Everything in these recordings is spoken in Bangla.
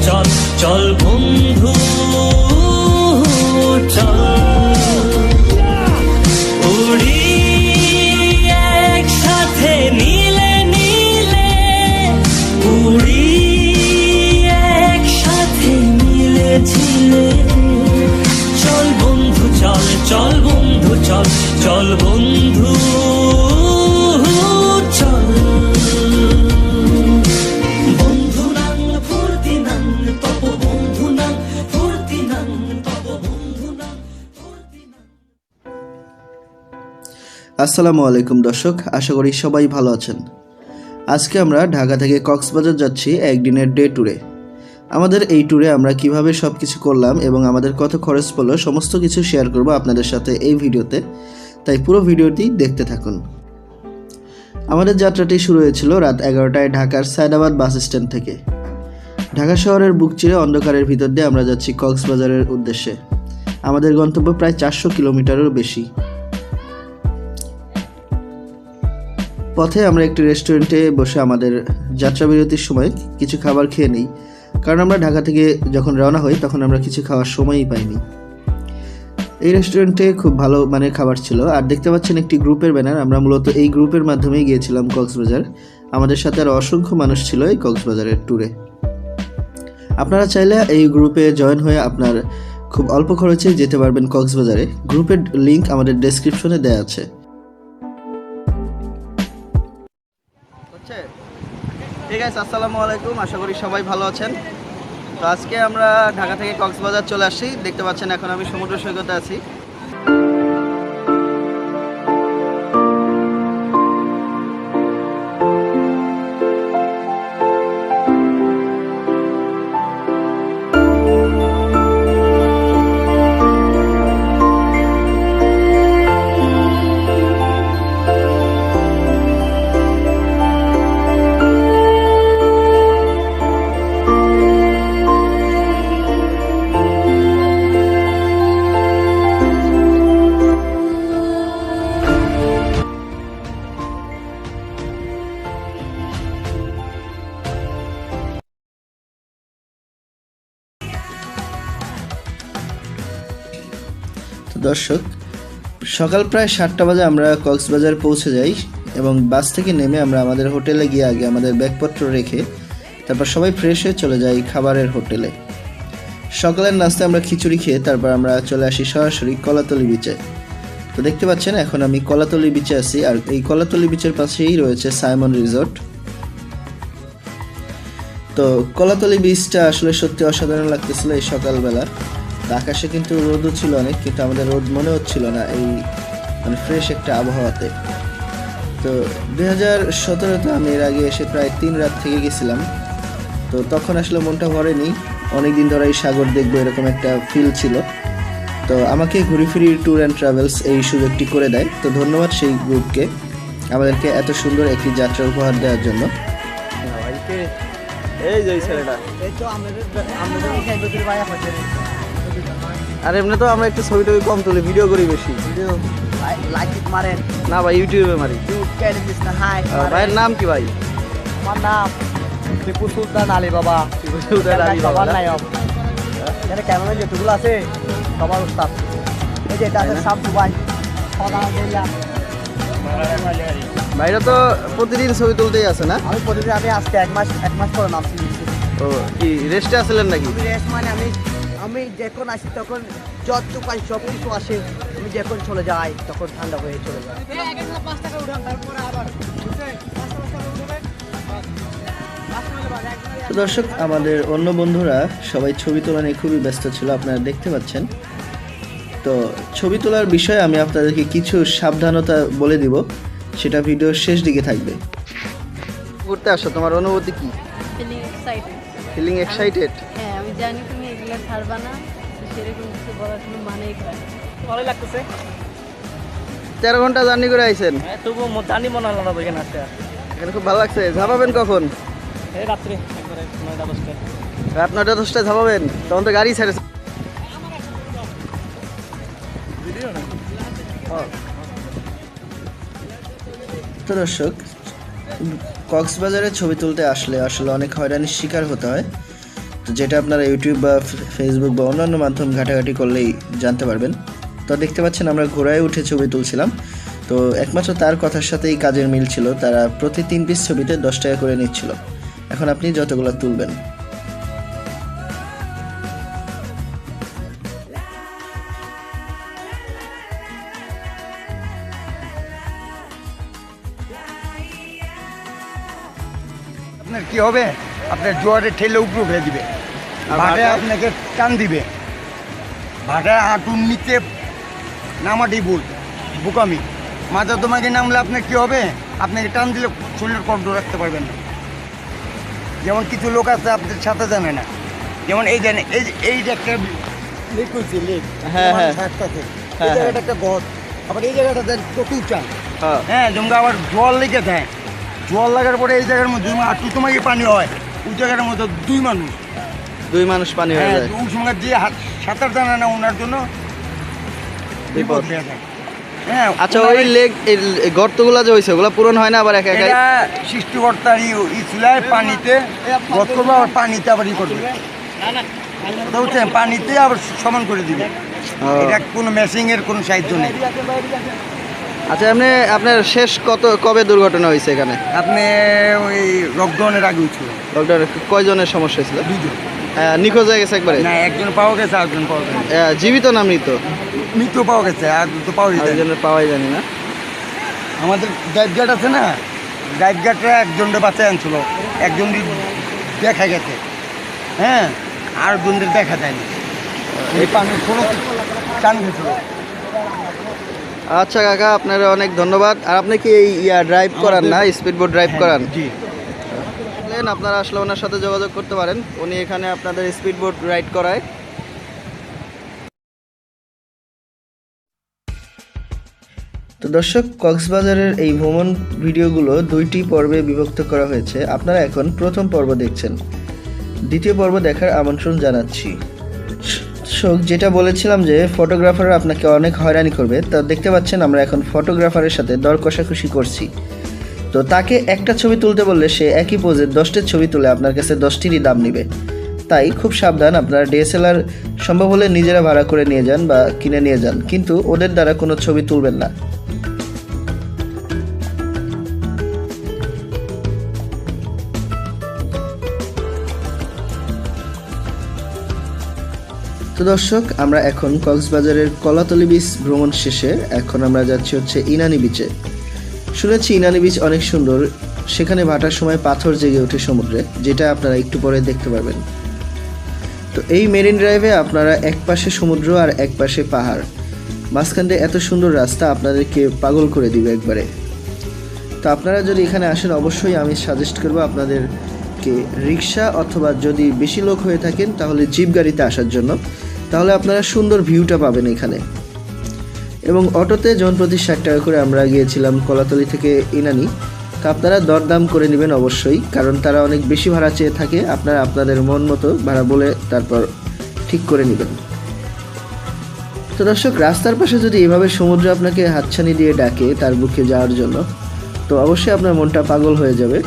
চল চল বন্ধু চল উড়ি একসাথে নীলে নীলে উড়ি একসাথে নীলে ঝিলে চল বন্ধু চল চল বন্ধু চল চল বন্ধু চল বন্ধু নাং ফুর্তি নাং তপ বন্ধু নাং ফুর্তি নাং তপ বন্ধু নাং ফুর্তি নাং। আসসালামু আলাইকুম দর্শক, আশা করি সবাই ভালো আছেন। আজকে আমরা ঢাকা থেকে কক্সবাজার যাচ্ছি একদিনের ডে ট্যুরে। আমাদের এই ট্যুরে আমরা কিভাবে সব কিছু করলাম এবং আমাদের কত খরচ পড়লো সমস্ত কিছু শেয়ার করব আপনাদের সাথে এই ভিডিওতে, তাই পুরো ভিডিওটি দেখতে থাকুন। আমাদের যাত্রাটি শুরু হয়েছিল রাত 11টায় ঢাকার সায়দাবাদ বাস স্ট্যান্ড থেকে। ঢাকা শহরের বুক চিরে অন্ধকারের ভিতর দিয়ে আমরা যাচ্ছি কক্সবাজারের উদ্দেশ্যে। আমাদের গন্তব্য প্রায় 400 কিলোমিটারেরও বেশি। পথে আমরা একটি রেস্টুরেন্টে বসে আমাদের যাত্রা বিরতির সময় কিছু খাবার খেয়ে নিই, কারণ আমরা ঢাকা থেকে যখন রওনা হই তখন আমরা কিছু খাওয়ার সময়ই পাইনি। এই রেস্টুরেন্টে খুব ভালো মানের খাবার ছিল। আর দেখতে পাচ্ছেন একটি গ্রুপের ব্যানার, আমরা মূলত এই গ্রুপের মাধ্যমেই গিয়েছিলাম কক্সবাজার। আমাদের সাথে আরও অসংখ্য মানুষ ছিল এই কক্সবাজারের ট্যুরে। আপনারা চাইলে এই গ্রুপে জয়েন হয়ে আপনার খুব অল্প খরচে যেতে পারবেন কক্সবাজারে। গ্রুপের লিঙ্ক আমাদের ডেসক্রিপশনে দেওয়া আছে। ঠিক আছে, আসসালামু আলাইকুম, আশা করি সবাই ভালো আছেন। তো আজকে আমরা ঢাকা থেকে কক্সবাজার চলে আসছি। দেখতে পাচ্ছেন এখন আমি সমুদ্র সৈকতে আছি। দর্শক, সকাল প্রায় 7টা বাজে আমরা কক্সবাজার পৌঁছে যাই এবং বাস থেকে নেমে আমরা আমাদের হোটেলে গিয়ে আগে আমাদের ব্যাগপত্র রেখে তারপর সবাই ফ্রেশ হয়ে চলে যাই খাবারের হোটেলে। সকালের নাস্তায় আমরা খিচুড়ি খেয়ে তারপর আমরা চলে আসি সরাসরি কলাতলি বিচে। তো দেখতে পাচ্ছেন এখন আমি কলাতলি বিচে আছি, আর এই কলাতলি বিচের পাশেই রয়েছে সাইমন রিসোর্ট। তো কলাতলি বিচটা আসলে সত্যি অসাধারণ লাগতেছিল এই সকালবেলা। আকাশে কিন্তু রোদও ছিল অনেক, কিন্তু আমাদের রোদ মনে হচ্ছিল না এই মানে ফ্রেশ একটা আবহাওয়াতে। তো 2017-তে আমি এর আগে এসে প্রায় 3 রাত থেকে গেছিলাম। তো তখন আসলে মনটা ভরেনি, অনেকদিন ধরে এই সাগর দেখবো এরকম একটা ফিল ছিল। তো আমাকে ঘুরি ফিরি ট্যুর অ্যান্ড ট্রাভেলস এই সুযোগটি করে দেয়। তো ধন্যবাদ সেই গ্রুপকে আমাদেরকে এত সুন্দর একটি যাত্রা উপহার দেওয়ার জন্য। এই যে ছেলেটা আর এমনি তো আমরা একটু ছবি টবি কম তুলি, ভিডিও করি বেশি। ভিডিও লাইক মারেন না ভাই, ইউটিউবে মারি। ভাইয়ের নাম কি ভাই? আমার নাম টিপু সুলতান আলী বাবা। টিপু সুলতান আলী বাবা নায়ক। এখানে ক্যামেরা যেগুলো আছে সবার উস্তাদ। এই যে এটা আছে সাবু ভাই। ভাইরা তো প্রতিদিন ছবি তুলতেই আছে না? আমি প্রতিদিন, আমি আজকে এক মাস পরে নামছি। ও কি রেস্টে আসলেন নাকি? রেস্ট মানে আমি যখন আসি তখন যতটুকু আসি সব কিছু আসে, আমি যখন চলে যাই তখন ঠান্ডা হয়ে চলে যায়। তো দর্শক, আমাদের অন্য বন্ধুরা সবাই ছবি তোলা নিয়ে খুবই ব্যস্ত ছিল, আপনারা দেখতে পাচ্ছেন। তো ছবি তোলার বিষয়ে আমি আপনাদেরকে কিছু সাবধানতা বলে দিব, সেটা ভিডিওর শেষ দিকে থাকবে। ঘুরতে আসো, তোমার অনুভূতি কি? Feeling excited? হ্যাঁ, আমি জানি তুমি এগুলো ছাড়বা না, সেরকম কিছু বলার কোনো মানেই হয় না। ভালোই লাগতেছে। 13 ঘন্টা জার্নি করে আইছেন? হ্যাঁ, তবুও জানি মনে হলো না এখানে আসতে। এখানে খুব ভালো লাগছে। ঝাপাবেন কখন? এই রাত্রে একবারে 9টা-10টায়। রাত 9টা-10টায় ঝাপাবেন? তখন তো গাড়ি ছেড়েছে। তো দর্শক, কক্সবাজারে ছবি তুলতে আসলে আসলে অনেক হয়রানির শিকার হতে হয়। তো যেটা আপনারা ইউটিউব বা ফেসবুক বা অন্যান্য মাধ্যম ঘাটাঘাটি করলেই জানতে পারবেন। তো দেখতে পাচ্ছেন আমরা ঘোড়ায় উঠে ছবি তুলছিলাম। তো একমাত্র তার কথার সাথেই কাজের মিল ছিল, তারা প্রতি 3 পিস ছবিতে 10 টাকা করে নিচ্ছিল। এখন আপনি যতগুলো তুলবেন। আপনার কি হবে, আপনার জোয়ারে ঠেলে উপরে উঠে দিবে, ভাটায় আপনাকে টান দিবে, ভাটায় হাঁটুর নিচে নামাটি ভুল বোকামি, মাথা তোমাকে নামলে আপনার কি হবে, আপনাকে টান দিলে শরীরের কন্ট্রোল রাখতে পারবেন না। যেমন কিছু লোক আছে আপনাদের সাথে জানে না, যেমন এই জানে এই যে একটা লেক হয়েছে, লেক হ্যাঁ, হ্যাঁ। এই জায়গাটা একটা গদ, আবার এই জায়গাটা কত উঁচা, হ্যাঁ। হ্যাঁ জমকা আবার জল লেগে দেয়, জল লাগার পরে এই জায়গার মধ্যে আটু তোমাকে পানি হয়, ওই জায়গার মধ্যে 2 মানুষ পানি হয়ে হ্যাঁ, যায়, ওই সময় যে সাঁতার জানে না ওনার জন্য বিপদ। হয়ে যায়। হ্যাঁ আচ্ছা, ওই লেক গর্তগুলো যে হয়েছে ওগুলো পূরণ হয় না আবার একা একাই? এটা সৃষ্টিকর্তার চুলায় পানিতে গদ করবো, আবার পানিতে আবার করবে, বুঝছেন, পানিতে আবার সমান করে দিবে, এটা কোনো মেশিংয়ের কোনো সাহায্য নেই। আচ্ছা, এমনি আপনার শেষ কবে দুর্ঘটনা হয়েছে এখানে? আপনি ওই লকডাউনের আগে ছিল, লকডাউনে কয়জনের সমস্যা হয়েছিল? 2 জন, নিখোঁজ হয়ে গেছে একবারে? না একজন পাওয়া গেছে, আরেকজন পাওয়া গেছে, জীবিত না মৃত? মৃত পাওয়া গেছে, আর তো পাওয়া যায় একজনের পাওয়াই জানি না। আমাদের গাইডগার্ড আছে না, গাইডগার্ডরা একজনকে বাঁচায় আনছিল, একজন দেখা গেছে, হ্যাঁ, আর জনদের দেখা যায়নি, এই পানির কোনো টান গেছিল। আচ্ছা কাকা, আপনার অনেক ধন্যবাদ। আর আপনি কি এই ড্রাইভ করান না, স্পিড বোট ড্রাইভ করান? জি, আপনারা আসলে ওনার সাথে যোগাযোগ করতে পারেন, উনি এখানে আপনাদের স্পিড বোট রাইড করায়। তো দর্শক, কক্সবাজারের এই ভ্রমণ ভিডিওগুলো 2টি পর্বে বিভক্ত করা হয়েছে। আপনারা এখন প্রথম পর্ব দেখছেন, দ্বিতীয় পর্ব দেখার আমন্ত্রণ জানাচ্ছি। যেটা বলেছিলাম যে ফটোগ্রাফার আপনাকে অনেক হয়রানি করবে, তা দেখতে পাচ্ছেন আমরা এখন ফটোগ্রাফারের সাথে দর কষাকষি করছি। তো তাকে একটা ছবি তুলতে বললে সে একই পোজে 10টি ছবি তুলে আপনার কাছে 10টিরই দাম নেবে। তাই খুব সাবধান, আপনারা ডিএসএলআর সম্ভব হলে নিজেরা ভাড়া করে নিয়ে যান বা কিনে নিয়ে যান, কিন্তু ওদের দ্বারা কোনো ছবি তুলবেন না। তো দর্শক, আমরা এখন কক্সবাজারের কলাতলি বিচ ভ্রমণ শেষে এখন আমরা যাচ্ছি হচ্ছে ইনানি বিচে। শুনেছি ইনানি বিচ অনেক সুন্দর, সেখানে ভাটার সময় পাথর জেগে ওঠে সমুদ্রে, যেটা আপনারা একটু পরে দেখতে পারবেন। তো এই মেরিন ড্রাইভে আপনারা এক পাশে সমুদ্র আর এক পাশে পাহাড়, মাঝখান দিয়ে এত সুন্দর রাস্তা আপনাদেরকে পাগল করে দিবে একবারে। তো আপনারা যদি এখানে আসেন, অবশ্যই আমি সাজেস্ট করবো আপনাদেরকে রিক্সা অথবা যদি বেশি লোক হয়ে থাকেন তাহলে জিপ গাড়িতে আসার জন্য, তাহলে আপনারা সুন্দর ভিউটা পাবেন এখানে। এবং অটোতে জন প্রতি 60 টাকা করে আমরা গিয়েছিলাম কলাতলি থেকে ইনানি। তো আপনারা দরদাম করে নেবেন অবশ্যই, কারণ তারা অনেক বেশি ভাড়া চেয়ে থাকে। আপনারা আপনাদের মন মতো ভাড়া বলে তারপর ঠিক করে নেবেন। তো দর্শক, রাস্তার পাশে যদি এভাবে সমুদ্র আপনাকে হাতছানি দিয়ে ডাকে তার বুকে যাওয়ার জন্য, তো অবশ্যই আপনার মনটা পাগল হয়ে যাবে।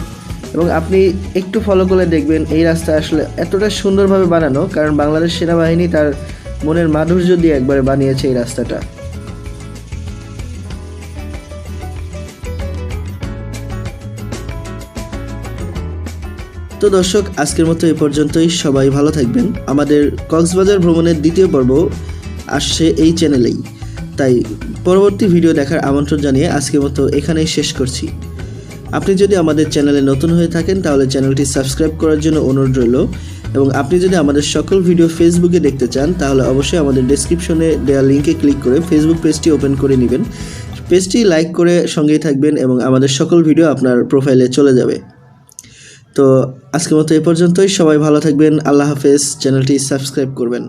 এবং আপনি একটু ফলো করে দেখবেন এই রাস্তা আসলে এতটা সুন্দরভাবে বানানো, কারণ বাংলাদেশ সেনাবাহিনী তার মনের মাধুর্য দিয়ে একবারে বানিয়েছে এই রাস্তাটা। তো দর্শক, আজকের মতো এই পর্যন্তই। সবাই ভালো থাকবেন। আমাদের কক্সবাজার ভ্রমণের দ্বিতীয় পর্ব আসছে এই চ্যানেলেই, তাই পরবর্তী ভিডিও দেখার আমন্ত্রণ জানিয়ে আজকের মতো এখানেই শেষ করছি। আপনি যদি আমাদের চ্যানেলে নতুন হয়ে থাকেন তাহলে চ্যানেলটি সাবস্ক্রাইব করার জন্য অনুরোধ রইল। এবং আপনি যদি আমাদের সকল ভিডিও ফেসবুকে দেখতে চান তাহলে অবশ্যই আমাদের ডেসক্রিপশনে দেওয়া লিঙ্কে ক্লিক করে ফেসবুক পেজটি ওপেন করে নেবেন। পেজটি লাইক করে সঙ্গেই থাকবেন এবং আমাদের সকল ভিডিও আপনার প্রোফাইলে চলে যাবে। তো আজকের মতো এ পর্যন্তই। সবাই ভালো থাকবেন। আল্লাহ হাফেজ। চ্যানেলটি সাবস্ক্রাইব করবেন।